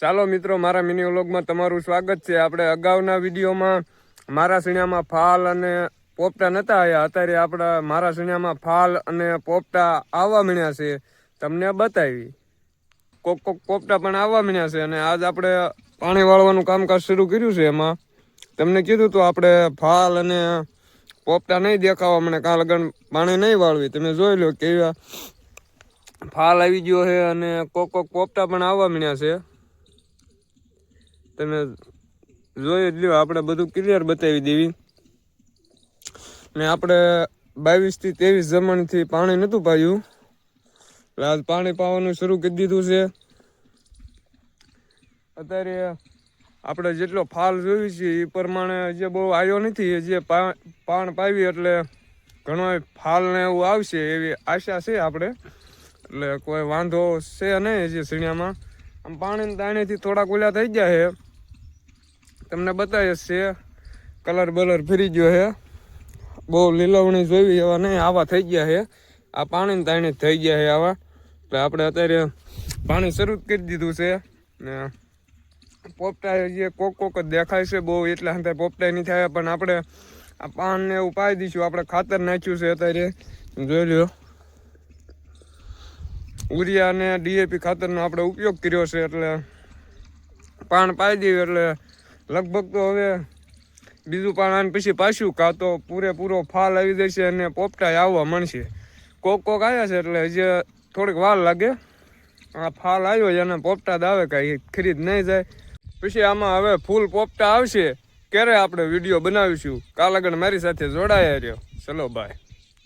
ચાલો મિત્રો, મારા મિની વ્લોગમાં તમારું સ્વાગત છે. આપણે અગાઉના વિડીયોમાં મારા સીણિયામાં ફાલ અને પોપટા નહોતા આવ્યા. અત્યારે આપણા મારા સીણિયામાં ફાલ અને પોપટા આવવા મળ્યા છે. તમને બતાવી કોક પોપટા પણ આવવા મળ્યા છે. અને આજ આપણે પાણી વાળવાનું કામકાજ શરૂ કર્યું છે. એમાં તમને કીધું તો આપણે ફાલ અને પોપટા નહીં દેખાવા મને કાલ લગન પાણી નહીં વાળવી. તમે જોઈ લો કેવા ફાલ આવી ગયો છે અને કોક પોપટા પણ આવવા મળ્યા છે. તમે જોઈ જ લ્યો, આપણે બધું ક્લિયર બતાવી દેવી. ને આપણે 22 થી 23 જમણથી પાણી નહોતું પાયું, એટલે આજ પાણી પાવાનું શરૂ કરી દીધું છે. અત્યારે આપણે જેટલો ફાલ જોયું છે એ પ્રમાણે જે બહુ આવ્યો નથી. જે પાણ પાવી એટલે ઘણો ફાલ ને એવું આવશે એવી આશા છે આપણે. એટલે કોઈ વાંધો છે નહીં. જે સીણિયામાં આમ પાણી તાણીથી થોડાક ઓલા થઈ ગયા છે. તમને બતાવીએ છે કલર બલર ફરી ગયો છે. બહુ લીલવણી જોઈ એવા નહીં, આવા થઈ ગયા છે. આ પાણી તાણી થઈ ગયા છે આવા. એટલે આપણે અત્યારે પાણી શરૂ કરી દીધું છે. ને પોપટા જે કોક જ દેખાય છે બહુ, એટલે અંદર પોપટા નહીં થાય. પણ આપણે આ પાનને એવું પાઈ દઈશું. આપણે ખાતર નાખ્યું છે અત્યારે, જોઈ લો. યુરિયા અને DAP ખાતરનો આપણે ઉપયોગ કર્યો છે. એટલે પાન પાઈ દઈએ એટલે લગભગ તો હવે બીજું પાન આને પછી પાછું કાં તો પૂરેપૂરો ફાલ આવી જશે અને પોપટા આવવા મળશે. કોક આવ્યા છે એટલે જે થોડીક વાર લાગે. આ ફાલ આવ્યો છે અને પોપટા જ આવે, કાંઈ ખરીદ નહીં જાય. પછી આમાં હવે ફૂલ પોપટા આવશે ક્યારે આપણે વિડીયો બનાવીશું. કાલ આગળ મારી સાથે જોડાયા રહ્યો. ચલો બાય.